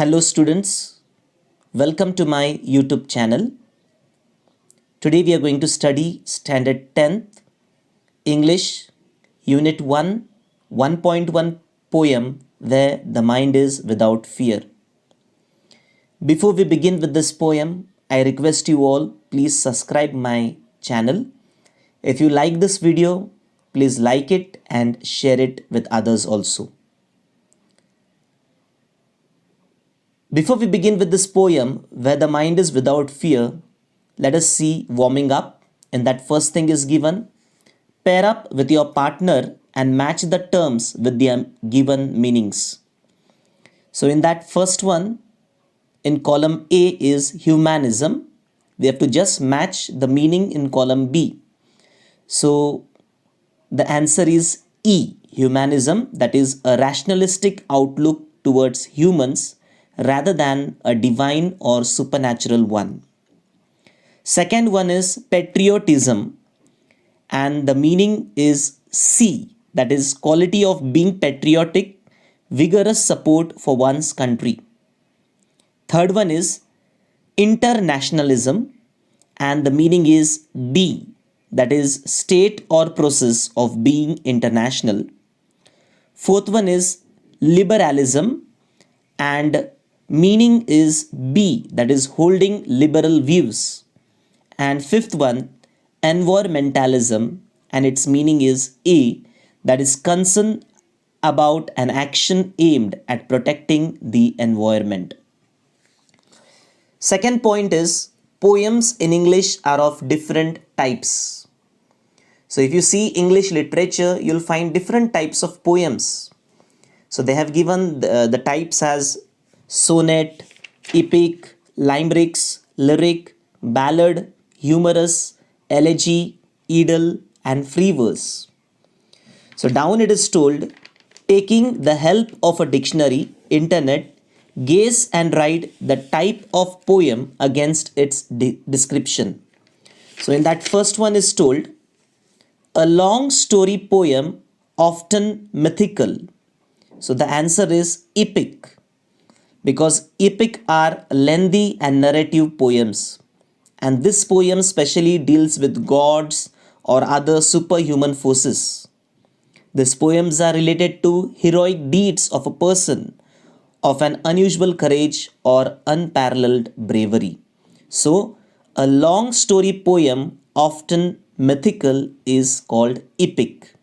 Hello students, welcome to my YouTube channel. Today we are going to study Standard 10th English Unit 1 1.1 poem Where the Mind is Without Fear. Before we begin with this poem, I request you all please subscribe my channel. If you like this video, please like it and share it with others also. Before we begin with this poem, Where the Mind is Without Fear, let us see warming up. And that first thing is given. Pair up with your partner and match the terms with the given meanings. So in that first one, in column A is humanism. We have to just match the meaning in column B. So the answer is E, humanism, that is a rationalistic outlook towards humans rather than a divine or supernatural one. Second one is patriotism, and the meaning is C, that is quality of being patriotic, vigorous support for one's country. Third one is internationalism, and the meaning is D, that is state or process of being international. Fourth one is liberalism, and meaning is B, that is holding liberal views. And fifth one, environmentalism, and its meaning is A, that is concern about an action aimed at protecting the environment. Second point is poems in English are of different types. So if you see English literature, you'll find different types of poems. So they have given the types as sonnet, epic, limericks, lyric, ballad, humorous, elegy, idyll, and free verse. So down it is told, taking the help of a dictionary, internet, gaze and write the type of poem against its description. So in that first one is told, a long story poem, often mythical. So the answer is epic, because epic are lengthy and narrative poems. And this poem specially deals with gods or other superhuman forces. These poems are related to heroic deeds of a person of an unusual courage or unparalleled bravery. So, a long story poem, often mythical, is called epic.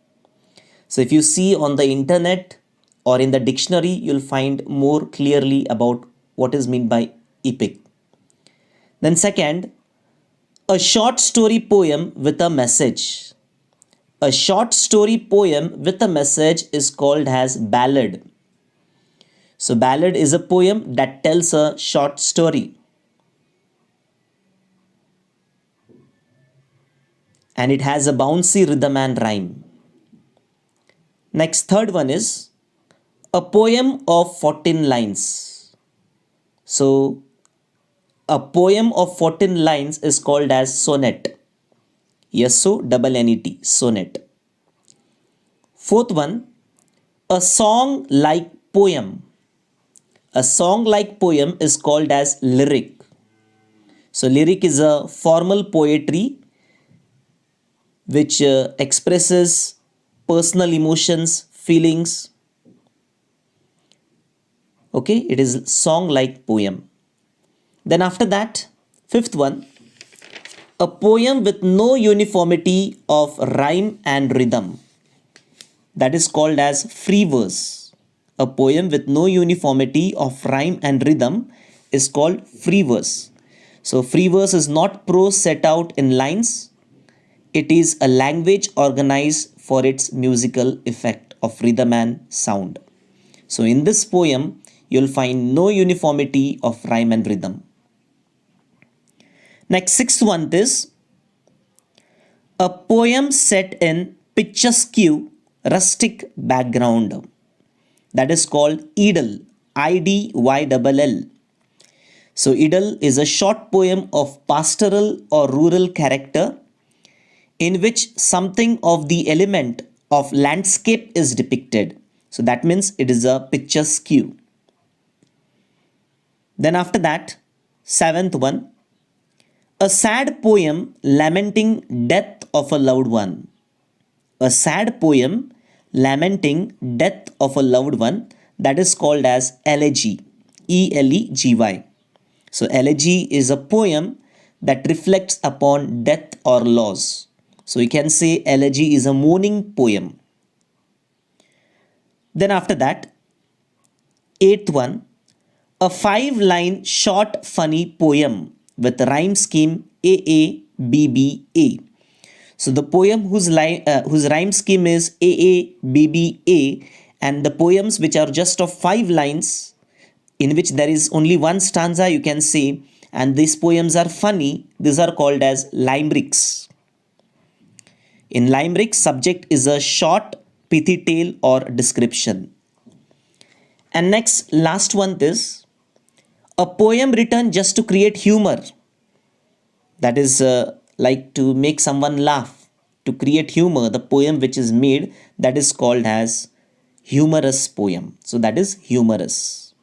So, if you see on the internet or in the dictionary, you'll find more clearly about what is meant by epic. Then second, a short story poem with a message. A short story poem with a message is called as ballad. So ballad is a poem that tells a short story. And it has a bouncy rhythm and rhyme. Next, third one is a poem of 14 lines. So a poem of 14 lines is called as sonnet. S-O-N-N-E-T, sonnet. Fourth one, a song like poem. A song like poem is called as lyric. So lyric is a formal poetry which expresses personal emotions, feelings. Okay, it is song like poem. Then after that, fifth one, a poem with no uniformity of rhyme and rhythm. That is called as free verse. A poem with no uniformity of rhyme and rhythm is called free verse. So free verse is not prose set out in lines. It is a language organized for its musical effect of rhythm and sound. So in this poem, you'll find no uniformity of rhyme and rhythm. Next, sixth one is a poem set in picturesque, rustic background. That is called idyll, I-D-Y-L-L. So idyll is a short poem of pastoral or rural character in which something of the element of landscape is depicted. So that means it is a picturesque. Then after that, seventh one, a sad poem lamenting death of a loved one. A sad poem lamenting death of a loved one, that is called as elegy. Elegi. So elegy is a poem that reflects upon death or loss. So you can say elegy is a mourning poem. Then after that, eighth one, a 5-line short funny poem with rhyme scheme AABBA. So the poem whose rhyme scheme is AABBA, and the poems which are just of 5 lines in which there is only one stanza, you can say, and these poems are funny, these are called as limericks. In limerick, subject is a short pithy tale or description. And next, last one is a poem written just to create humor. That is like to make someone laugh, to create humor. The poem which is made, that is called as humorous poem. So that is humorous.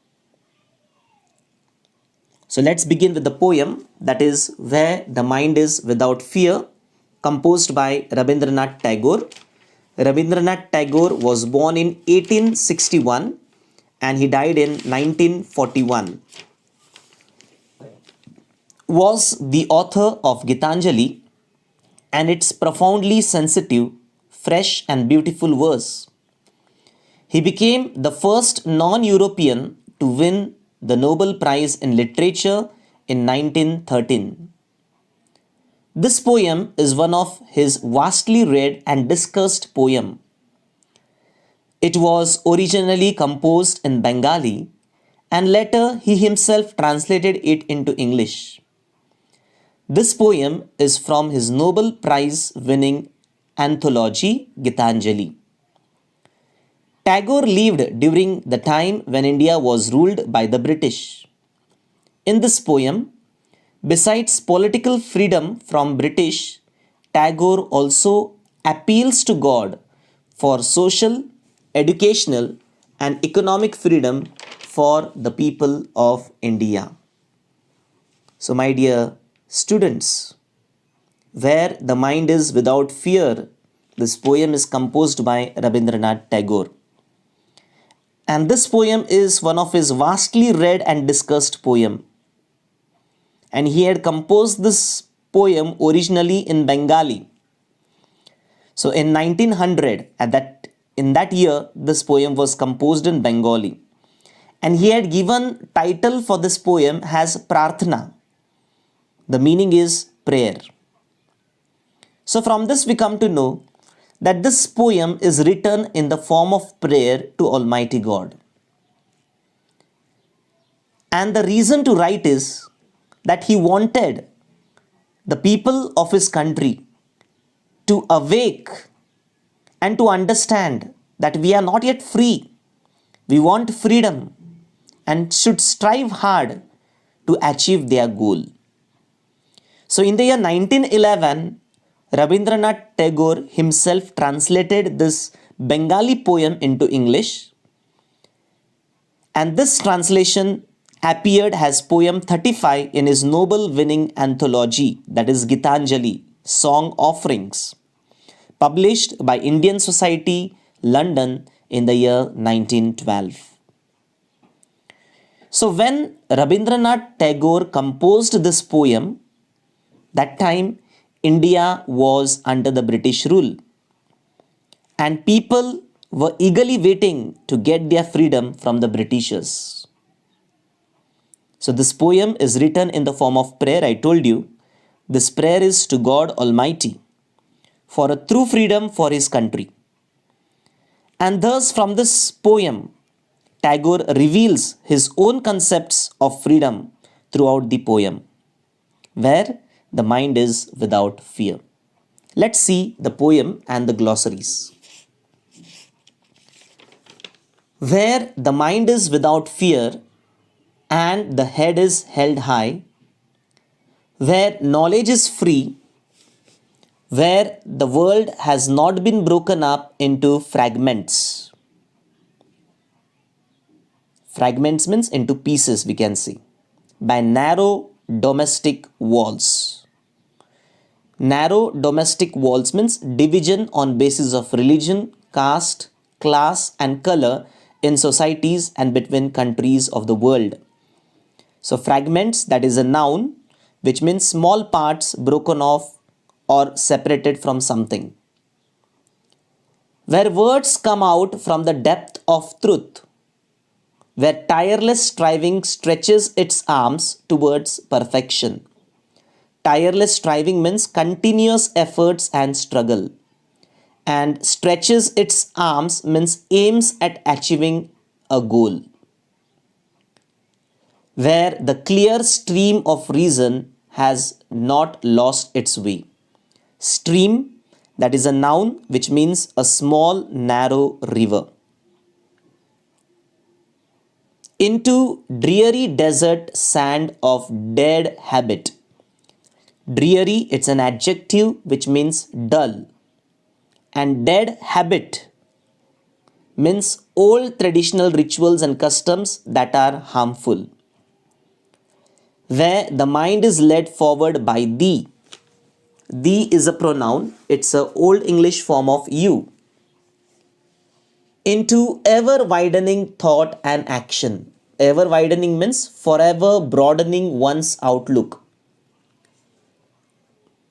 So let's begin with the poem, that is Where the Mind is Without Fear, composed by Rabindranath Tagore. Rabindranath Tagore was born in 1861 and he died in 1941. Was the author of Gitanjali and its profoundly sensitive, fresh and beautiful verse. He became the first non-European to win the Nobel Prize in Literature in 1913. This poem is one of his vastly read and discussed poems. It was originally composed in Bengali and later he himself translated it into English. This poem is from his Nobel Prize winning anthology Gitanjali. Tagore lived during the time when India was ruled by the British. In this poem, besides political freedom from British, Tagore also appeals to God for social, educational and economic freedom for the people of India. So my dear students, Where the Mind is Without Fear, this poem is composed by Rabindranath Tagore. And this poem is one of his vastly read and discussed poem. And he had composed this poem originally in Bengali. So in 1900, in that year, this poem was composed in Bengali. And he had given title for this poem as Prarthana. The meaning is prayer. So from this we come to know that this poem is written in the form of prayer to Almighty God. And the reason to write is that he wanted the people of his country to awake and to understand that we are not yet free. We want freedom and should strive hard to achieve their goal. So in the year 1911, Rabindranath Tagore himself translated this Bengali poem into English, and this translation appeared as poem 35 in his Nobel-winning anthology, that is Gitanjali, Song Offerings, published by Indian Society, London in the year 1912. So when Rabindranath Tagore composed this poem, that time India was under the British rule and people were eagerly waiting to get their freedom from the Britishers. So this poem is written in the form of prayer. I told you, this prayer is to God Almighty for a true freedom for his country. And thus from this poem, Tagore reveals his own concepts of freedom throughout the poem, where the mind is without fear. Let's see the poem and the glossaries. Where the mind is without fear and the head is held high, where knowledge is free, where the world has not been broken up into fragments. Fragments means into pieces, we can see. by narrow domestic walls. Narrow domestic walls means division on basis of religion, caste, class and color in societies and between countries of the world. So fragments, that is a noun, which means small parts broken off or separated from something. Where words come out from the depth of truth, where tireless striving stretches its arms towards perfection. Tireless striving means continuous efforts and struggle. And stretches its arms means aims at achieving a goal. Where the clear stream of reason has not lost its way. Stream, that is a noun which means a small narrow river. Into dreary desert sand of dead habit. Dreary, it's an adjective which means dull. And dead habit means old traditional rituals and customs that are harmful. Where the mind is led forward by thee. Thee is a pronoun, it's an old English form of you. Into ever widening thought and action. Ever widening means forever broadening one's outlook.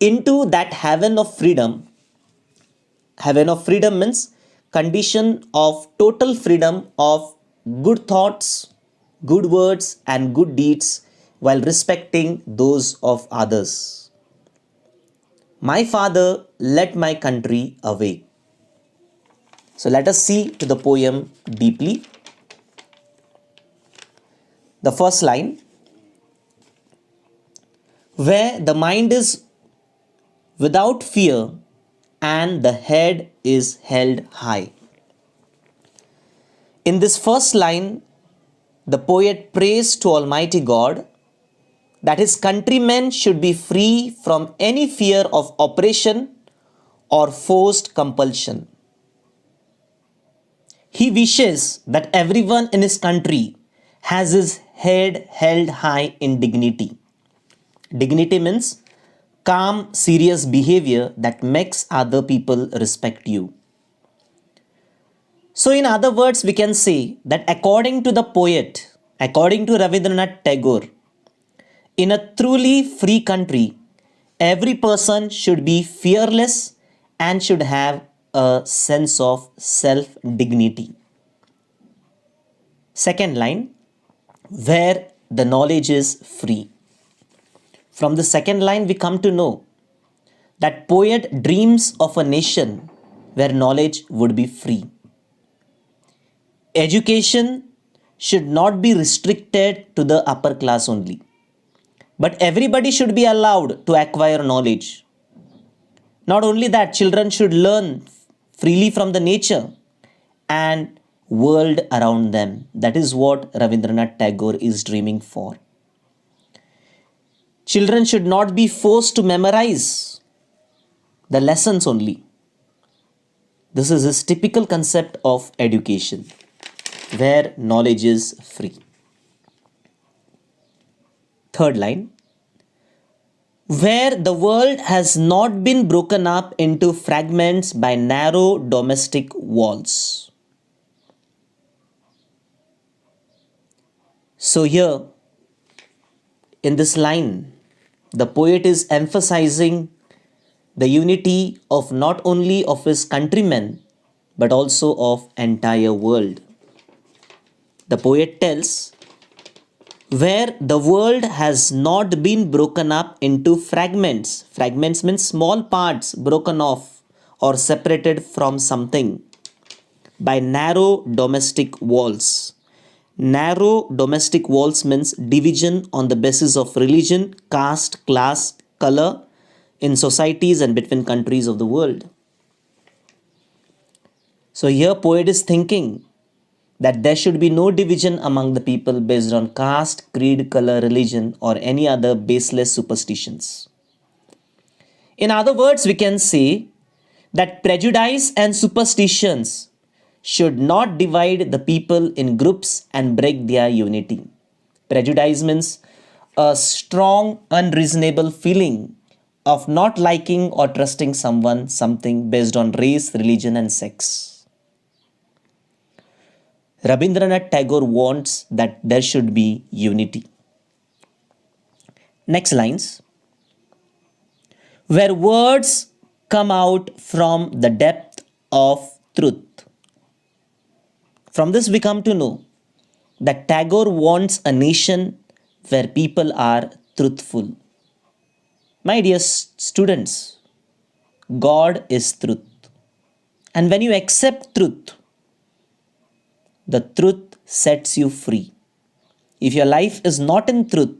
Into that heaven of freedom. Heaven of freedom means condition of total freedom of good thoughts, good words and good deeds while respecting those of others. My father led my country away. So let us see to the poem deeply. The first line, where the mind is without fear and the head is held high. In this first line, the poet prays to Almighty God that his countrymen should be free from any fear of oppression or forced compulsion. He wishes that everyone in his country has his head held high in dignity. Dignity means calm, serious behavior that makes other people respect you. So in other words, we can say that according to the poet, according to Rabindranath Tagore, in a truly free country, every person should be fearless and should have a sense of self-dignity. Second line, where the knowledge is free. From the second line, we come to know that poet dreams of a nation where knowledge would be free. Education should not be restricted to the upper class only, but everybody should be allowed to acquire knowledge. Not only that, children should learn freely from the nature and world around them. That is what Rabindranath Tagore is dreaming for. Children should not be forced to memorize the lessons only. This is his typical concept of education, where knowledge is free. Third line, where the world has not been broken up into fragments by narrow domestic walls. So here, in this line, the poet is emphasizing the unity of not only of his countrymen, but also of entire world. The poet tells, where the world has not been broken up into fragments. Fragments means small parts broken off or separated from something by narrow domestic walls. Narrow domestic walls means division on the basis of religion, caste, class, color in societies and between countries of the world. So here poet is thinking that there should be no division among the people based on caste, creed, color, religion or any other baseless superstitions. In other words, we can say that prejudice and superstitions should not divide the people in groups and break their unity. Prejudice means a strong, unreasonable feeling of not liking or trusting someone, something based on race, religion, and sex. Rabindranath Tagore wants that there should be unity. Next lines. Where words come out from the depth of truth. From this, we come to know that Tagore wants a nation where people are truthful. My dear students, God is truth. And when you accept truth, the truth sets you free. If your life is not in truth,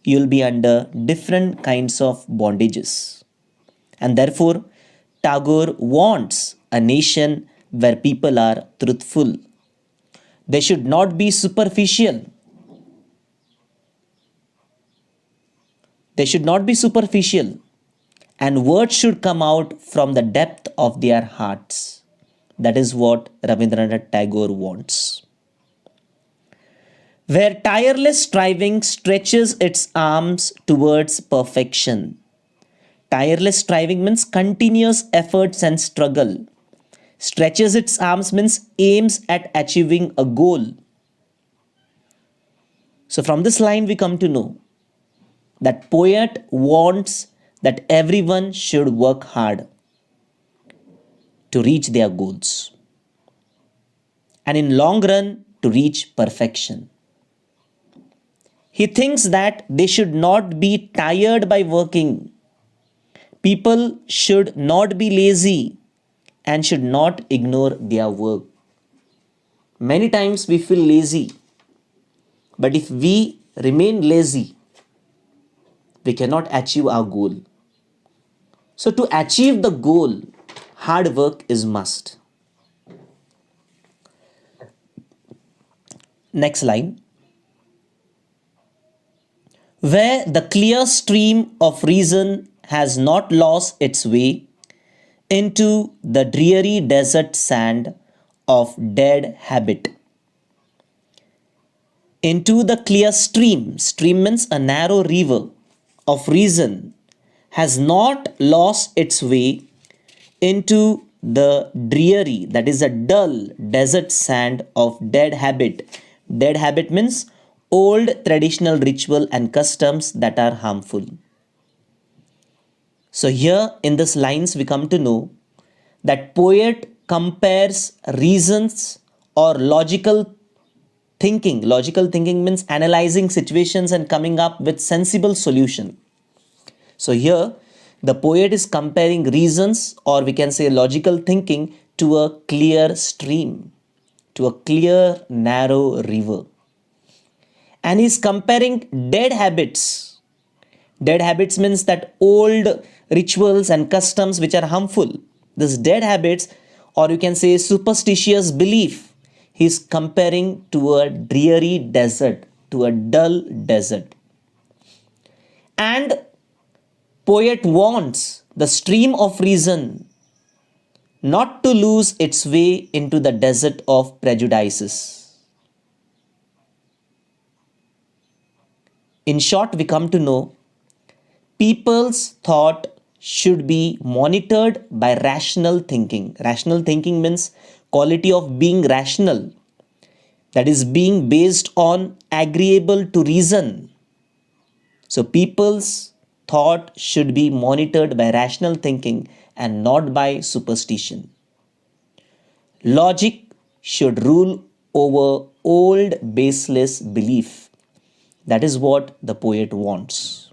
you will be under different kinds of bondages. And therefore, Tagore wants a nation where people are truthful. They should not be superficial. They should not be superficial. And words should come out from the depth of their hearts. That is what Rabindranath Tagore wants. Where tireless striving stretches its arms towards perfection. Tireless striving means continuous efforts and struggle. Stretches its arms means aims at achieving a goal. So from this line we come to know that poet wants that everyone should work hard to reach their goals and in long run to reach perfection. He thinks that they should not be tired by working. People should not be lazy and should not ignore their work. Many times we feel lazy, but if we remain lazy, we cannot achieve our goal. So to achieve the goal, hard work is must. Next line. Where the clear stream of reason has not lost its way into the dreary desert sand of dead habit. Into the clear stream means a narrow river of reason, has not lost its way into the dreary, that is a dull desert sand of dead habit. Dead habit means old traditional ritual and customs that are harmful. So here in this lines we come to know that poet compares reasons or logical thinking. Logical thinking means analyzing situations and coming up with sensible solution. So here the poet is comparing reasons, or we can say logical thinking, to a clear stream, to a clear narrow river. And he's comparing dead habits. Dead habits means that old rituals and customs which are harmful. These dead habits, or you can say superstitious belief, he's comparing to a dreary desert, to a dull desert. And poet wants the stream of reason not to lose its way into the desert of prejudices. In short, we come to know people's thought should be monitored by rational thinking. Rational thinking means quality of being rational, that is being based on agreeable to reason. So people's thought should be monitored by rational thinking and not by superstition. Logic should rule over old baseless belief. That is what the poet wants.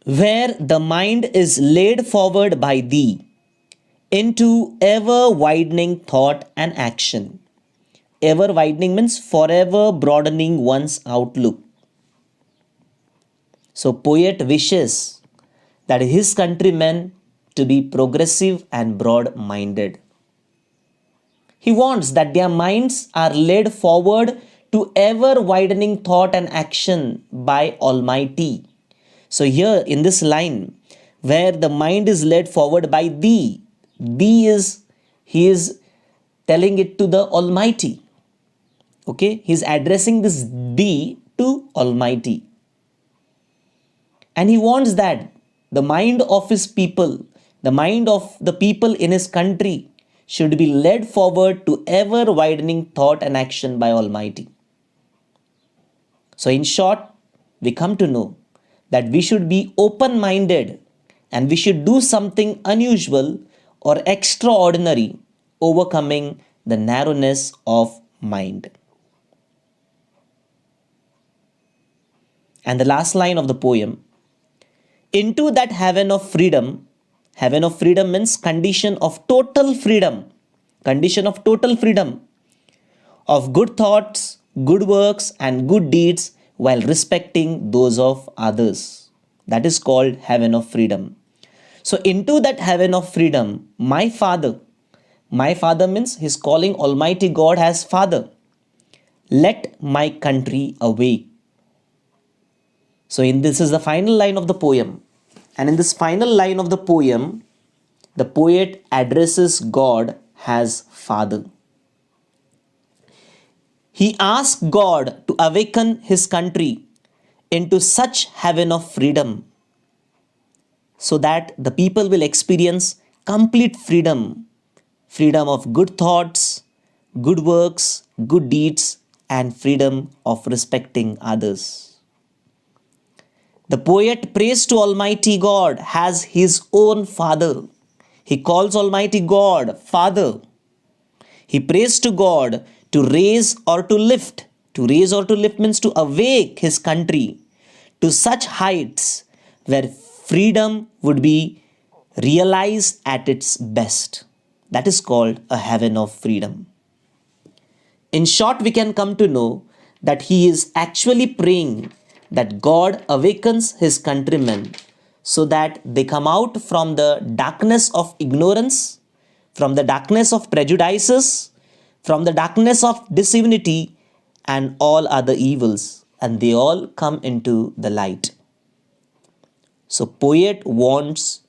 Where the mind is led forward by thee into ever widening thought and action. Ever widening means forever broadening one's outlook. So poet wishes that his countrymen to be progressive and broad-minded. He wants that their minds are led forward to ever widening thought and action by Almighty. So here in this line, where the mind is led forward by thee, he is telling it to the Almighty. Okay, he's addressing this D to Almighty. And he wants that the mind of his people, the mind of the people in his country should be led forward to ever widening thought and action by Almighty. So, in short, we come to know that we should be open minded and we should do something unusual or extraordinary, overcoming the narrowness of mind. And the last line of the poem, into that heaven of freedom means condition of total freedom, of good thoughts, good works, and good deeds while respecting those of others. That is called heaven of freedom. So, into that heaven of freedom, my Father means he's calling Almighty God as Father. Let my country awake. So, this is the final line of the poem. And in this final line of the poem, the poet addresses God as Father. He asks God to awaken his country into such heaven of freedom so that the people will experience complete freedom of good thoughts, good works, good deeds, and freedom of respecting others. The poet prays to Almighty God as his own Father. He calls Almighty God Father. He prays to God to raise or to lift. To raise or to lift means to awake his country to such heights where freedom would be realized at its best. That is called a heaven of freedom. In short, we can come to know that he is actually praying that God awakens his countrymen so that they come out from the darkness of ignorance, from the darkness of prejudices, from the darkness of disunity and all other evils, and they all come into the light. So, poet wants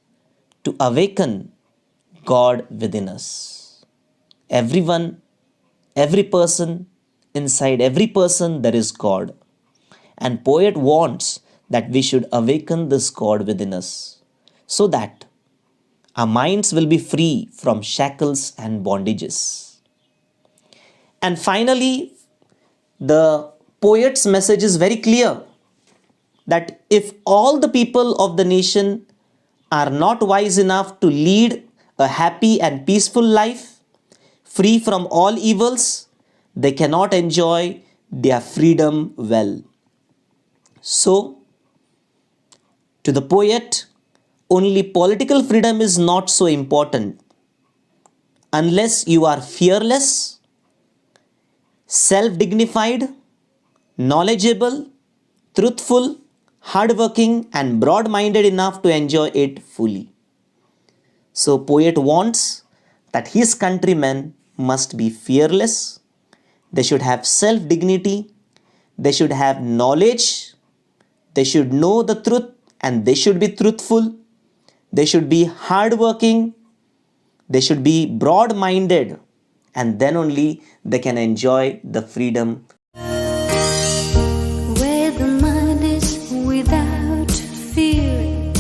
to awaken God within us. Everyone, every person, inside every person there is God. And poet wants that we should awaken this God within us so that our minds will be free from shackles and bondages. And finally, the poet's message is very clear that if all the people of the nation are not wise enough to lead a happy and peaceful life, free from all evils, they cannot enjoy their freedom well. So, to the poet, only political freedom is not so important. Unless you are fearless, self-dignified, knowledgeable, truthful, hardworking, and broad-minded enough to enjoy it fully. So, poet wants that his countrymen must be fearless, they should have self-dignity, they should have knowledge, they should know the truth and they should be truthful. They should be hardworking. They should be broad-minded. And then only they can enjoy the freedom. Where the mind is without fear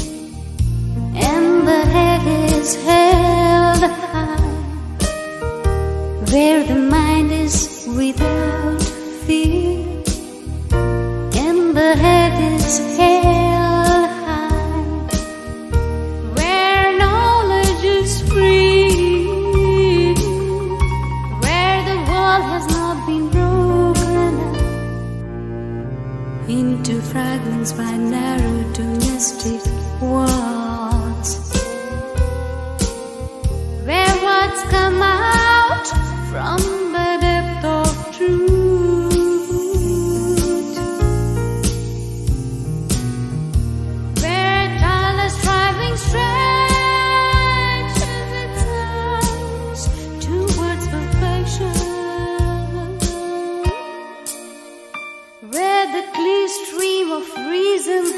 and the head is held high. Where the mind is without fear and the head is held high, where knowledge is free, where the wall has not been broken up into fragments by narrow domestic walls, where words come out from the depth of truth,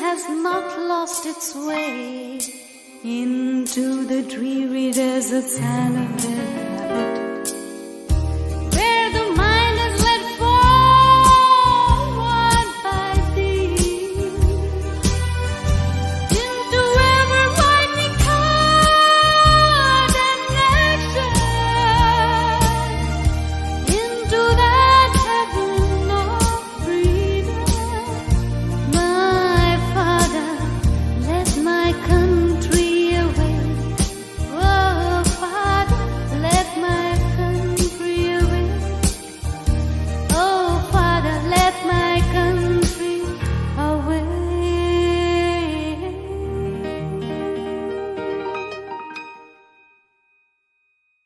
has not lost its way into the dreary desert sand of death.